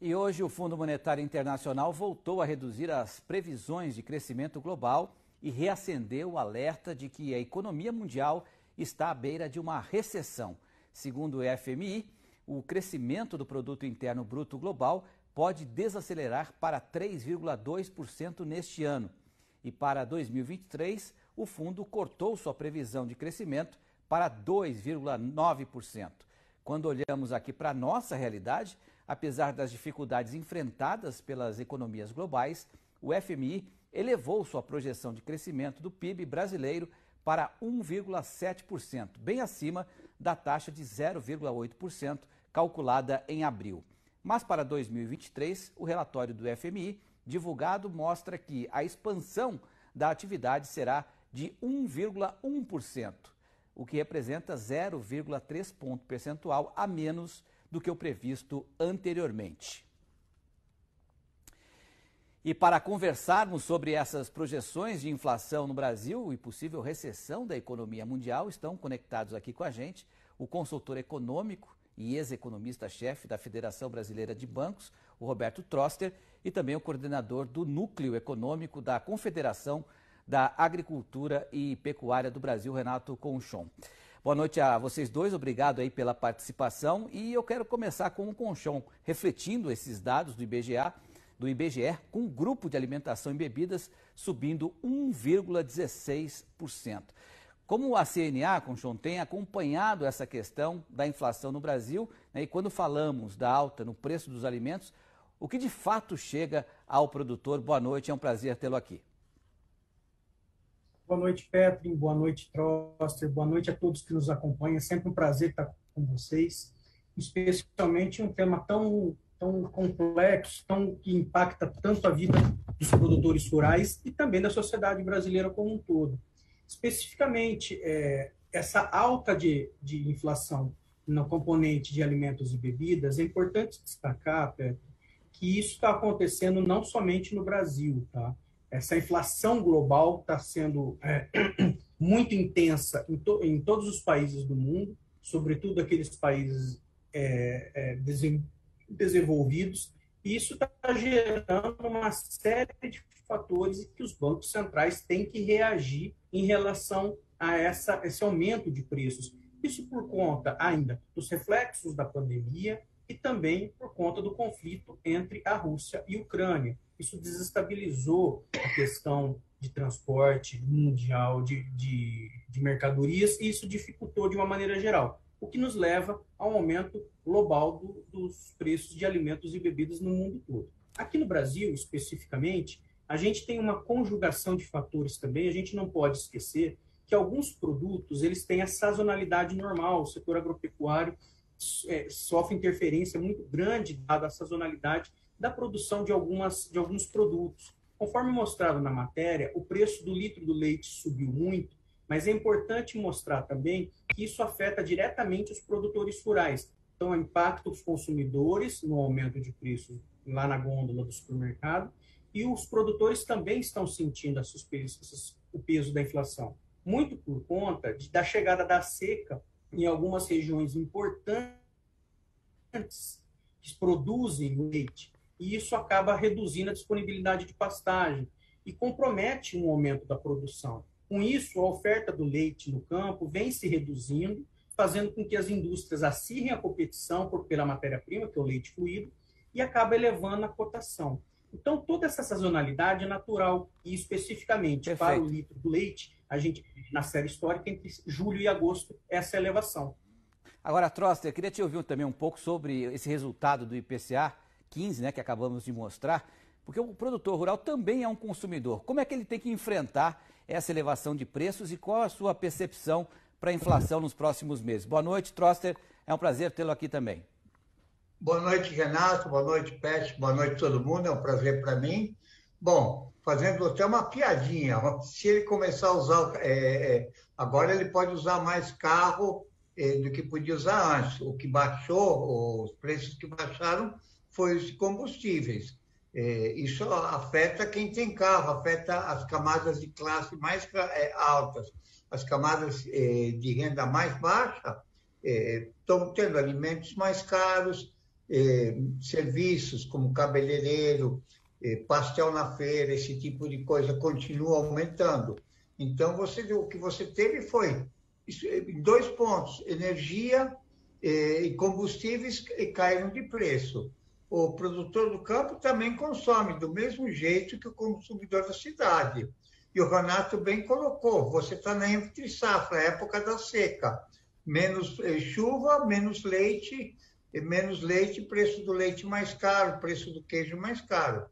E hoje o Fundo Monetário Internacional voltou a reduzir as previsões de crescimento global e reacendeu o alerta de que a economia mundial está à beira de uma recessão. Segundo o FMI, o crescimento do Produto Interno Bruto Global pode desacelerar para 3,2% neste ano. E para 2023, o fundo cortou sua previsão de crescimento para 2,9%. Quando olhamos aqui para a nossa realidade, apesar das dificuldades enfrentadas pelas economias globais, o FMI elevou sua projeção de crescimento do PIB brasileiro para 1,7%, bem acima da taxa de 0,8% calculada em abril. Mas para 2023, o relatório do FMI divulgado mostra que a expansão da atividade será de 1,1%, o que representa 0,3 ponto percentual a menos do que o previsto anteriormente. E para conversarmos sobre essas projeções de inflação no Brasil e possível recessão da economia mundial, estão conectados aqui com a gente o consultor econômico e ex-economista-chefe da Federação Brasileira de Bancos, o Roberto Troster, e também o coordenador do Núcleo Econômico da Confederação da Agricultura e Pecuária do Brasil, Renato Conchon. Boa noite a vocês dois, obrigado aí pela participação. E eu quero começar com o Conchon, refletindo esses dados do IBGE, com o grupo de alimentação e bebidas subindo 1,16%. Como a CNA, Conchon, tem acompanhado essa questão da inflação no Brasil, né, e quando falamos da alta no preço dos alimentos, o que de fato chega ao produtor? Boa noite, é um prazer tê-lo aqui. Boa noite, Petrin, boa noite, Troster, boa noite a todos que nos acompanham. É sempre um prazer estar com vocês, especialmente um tema tão complexo, que impacta tanto a vida dos produtores rurais e também da sociedade brasileira como um todo. Especificamente, essa alta de inflação no componente de alimentos e bebidas, é importante destacar, Petrin, que isso está acontecendo não somente no Brasil, tá? Essa inflação global está sendo muito intensa em todos os países do mundo, sobretudo aqueles países desenvolvidos, e isso está gerando uma série de fatores que os bancos centrais têm que reagir em relação a esse aumento de preços. Isso por conta ainda dos reflexos da pandemia e também por conta do conflito entre a Rússia e a Ucrânia. Isso desestabilizou a questão de transporte mundial de mercadorias e isso dificultou de uma maneira geral, o que nos leva ao aumento global dos preços de alimentos e bebidas no mundo todo. Aqui no Brasil, especificamente, a gente tem uma conjugação de fatores também. A gente não pode esquecer que alguns produtos eles têm a sazonalidade normal. O setor agropecuário sofre interferência muito grande dada a sazonalidade da produção de alguns produtos. Conforme mostrado na matéria, o preço do litro do leite subiu muito, mas é importante mostrar também que isso afeta diretamente os produtores rurais. Então, impacta os consumidores no aumento de preços lá na gôndola do supermercado e os produtores também estão sentindo o peso da inflação, muito por conta da chegada da seca em algumas regiões importantes que produzem leite. E isso acaba reduzindo a disponibilidade de pastagem e compromete um aumento da produção. Com isso, a oferta do leite no campo vem se reduzindo, fazendo com que as indústrias acirrem a competição pela matéria-prima, que é o leite fluido, e acaba elevando a cotação. Então, toda essa sazonalidade é natural e, especificamente, Perfeito. Para o litro do leite, a gente, na série histórica, entre julho e agosto, essa elevação. Agora, Troster, eu queria te ouvir também um pouco sobre esse resultado do IPCA 15, né, que acabamos de mostrar, porque o produtor rural também é um consumidor. Como é que ele tem que enfrentar essa elevação de preços e qual a sua percepção para a inflação nos próximos meses? Boa noite, Troster, é um prazer tê-lo aqui também. Boa noite, Renato, boa noite, Pet, boa noite a todo mundo, é um prazer para mim. Bom, fazendo até uma piadinha, se ele começar a usar, agora ele pode usar mais carro do que podia usar antes. O que baixou, os preços que baixaram, foi os combustíveis. Isso afeta quem tem carro, afeta as camadas de classe mais altas. As camadas de renda mais baixa estão tendo alimentos mais caros, serviços como cabeleireiro, pastel na feira, esse tipo de coisa continua aumentando. Então, o que você teve foi em 2 pontos: energia e combustíveis caíram de preço. O produtor do campo também consome do mesmo jeito que o consumidor da cidade. E o Renato bem colocou, você está na entre safra, época da seca. Menos chuva, menos leite, preço do leite mais caro, preço do queijo mais caro.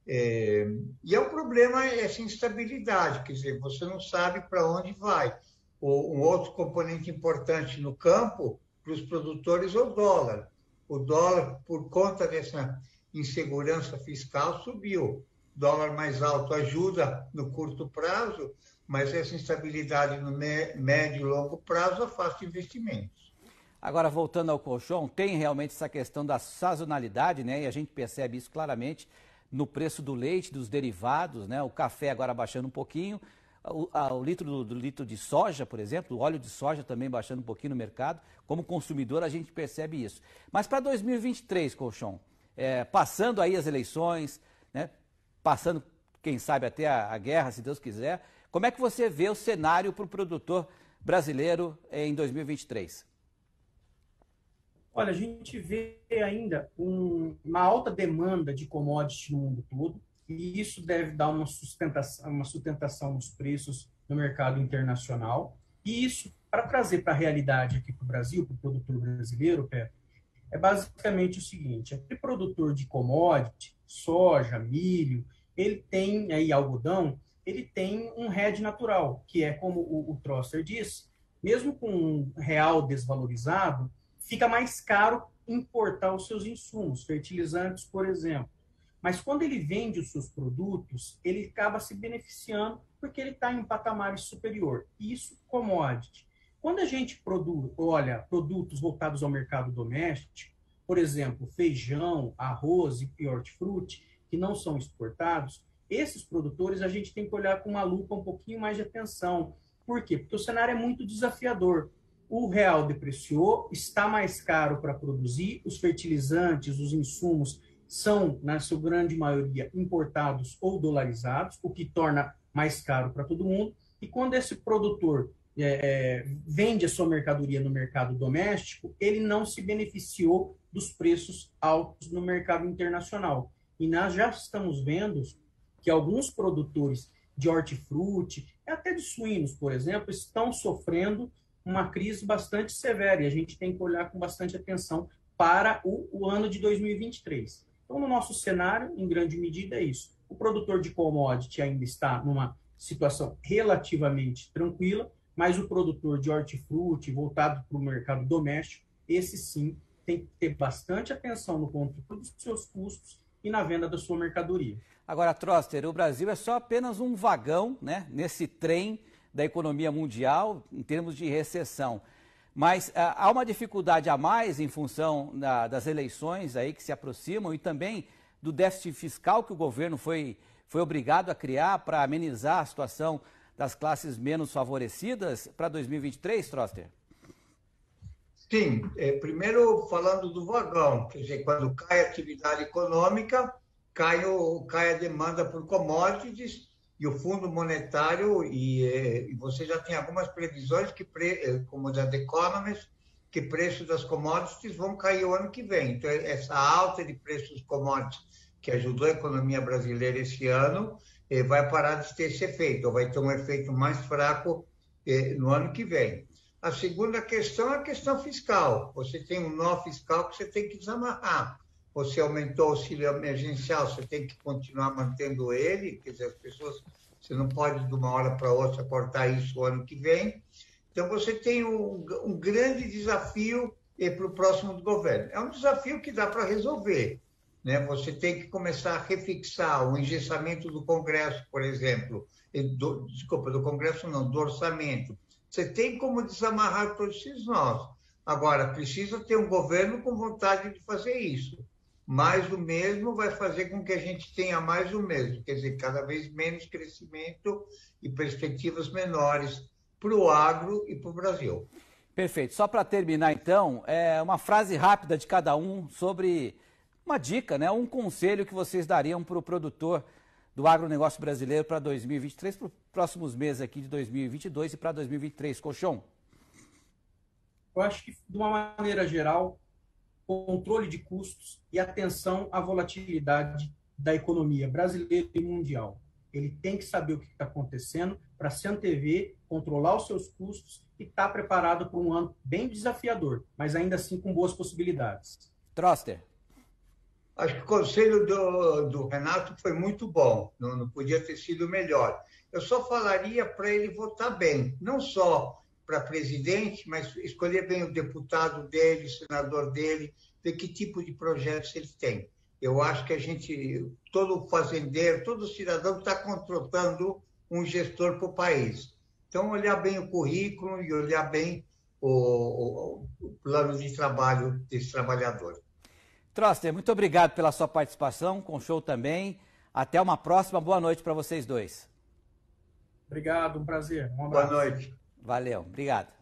E é um problema essa instabilidade, quer dizer, você não sabe para onde vai. Um outro componente importante no campo, para os produtores, é o dólar. O dólar, por conta dessa insegurança fiscal, subiu. Dólar mais alto ajuda no curto prazo, mas essa instabilidade no médio e longo prazo afasta investimentos. Agora, voltando ao colchão, tem realmente essa questão da sazonalidade, né? E a gente percebe isso claramente no preço do leite, dos derivados, né? O café agora baixando um pouquinho, o litro do litro de soja, por exemplo, o óleo de soja também baixando um pouquinho no mercado. Como consumidor, a gente percebe isso. Mas para 2023, colchão, passando aí as eleições, né? Passando, quem sabe, até a guerra, se Deus quiser, como é que você vê o cenário para o produtor brasileiro em 2023? Olha, a gente vê ainda uma alta demanda de commodity no mundo todo, e isso deve dar uma sustentação nos preços no mercado internacional. E isso, para trazer para a realidade aqui para o Brasil, para o produtor brasileiro, Pedro, é basicamente o seguinte: aquele produtor de commodity, soja, milho, ele tem aí algodão, ele tem um hedge natural, que é como o Troster disse, mesmo com um real desvalorizado, fica mais caro importar os seus insumos, fertilizantes, por exemplo. Mas quando ele vende os seus produtos, ele acaba se beneficiando porque ele está em um patamar superior. Isso, commodity. Quando a gente olha produtos voltados ao mercado doméstico, por exemplo, feijão, arroz e hortifruti, que não são exportados, esses produtores a gente tem que olhar com uma lupa um pouquinho mais de atenção. Por quê? Porque o cenário é muito desafiador. O real depreciou, está mais caro para produzir, os fertilizantes, os insumos são, na sua grande maioria, importados ou dolarizados, o que torna mais caro para todo mundo. E quando esse produtor vende a sua mercadoria no mercado doméstico, ele não se beneficiou dos preços altos no mercado internacional. E nós já estamos vendo que alguns produtores de hortifruti, até de suínos, por exemplo, estão sofrendo uma crise bastante severa, e a gente tem que olhar com bastante atenção para o ano de 2023. Então, no nosso cenário, em grande medida, é isso. O produtor de commodity ainda está numa situação relativamente tranquila, mas o produtor de hortifruti, voltado para o mercado doméstico, esse sim tem que ter bastante atenção no controle dos seus custos e na venda da sua mercadoria. Agora, Troster, o Brasil é só apenas um vagão, né, nesse trem da economia mundial em termos de recessão. Mas há uma dificuldade a mais em função das eleições aí que se aproximam e também do déficit fiscal que o governo foi obrigado a criar para amenizar a situação das classes menos favorecidas para 2023, Troster? Sim, primeiro falando do vagão, quer dizer, quando cai a atividade econômica, cai a demanda por commodities, e o Fundo Monetário, e você já tem algumas previsões, como da The Economist, que preços das commodities vão cair o ano que vem. Então, essa alta de preços dos commodities que ajudou a economia brasileira esse ano, vai parar de ter esse efeito, ou vai ter um efeito mais fraco no ano que vem. A segunda questão é a questão fiscal. Você tem um nó fiscal que você tem que desamarrar. Você aumentou o auxílio emergencial, você tem que continuar mantendo ele, quer dizer, as pessoas, você não pode de uma hora para outra cortar isso o ano que vem. Então, você tem um grande desafio para o próximo do governo. É um desafio que dá para resolver, né? Você tem que começar a refixar o engessamento do Congresso, por exemplo, do Congresso não, do orçamento. Você tem como desamarrar todos esses nós. Agora, precisa ter um governo com vontade de fazer isso. Mais do mesmo vai fazer com que a gente tenha mais do mesmo, quer dizer, cada vez menos crescimento e perspectivas menores para o agro e para o Brasil. Perfeito. Só para terminar, então, uma frase rápida de cada um sobre uma dica, né? Um conselho que vocês dariam para o produtor do agronegócio brasileiro para 2023, para os próximos meses aqui de 2022 e para 2023. Colchão? Eu acho que, de uma maneira geral, controle de custos e atenção à volatilidade da economia brasileira e mundial. Ele tem que saber o que está acontecendo para se antever, controlar os seus custos e estar preparado para um ano bem desafiador, mas ainda assim com boas possibilidades. Troster? Acho que o conselho do Renato foi muito bom, não podia ter sido melhor. Eu só falaria para ele votar bem, não só para presidente, mas escolher bem o deputado dele, o senador dele, ver que tipo de projetos ele tem. Eu acho que todo fazendeiro, todo cidadão está contratando um gestor para o país. Então, olhar bem o currículo e olhar bem o plano de trabalho desse trabalhador. Troster, muito obrigado pela sua participação, com show também. Até uma próxima, boa noite para vocês dois. Obrigado, um prazer. Um abraço. Boa noite. Valeu, obrigado.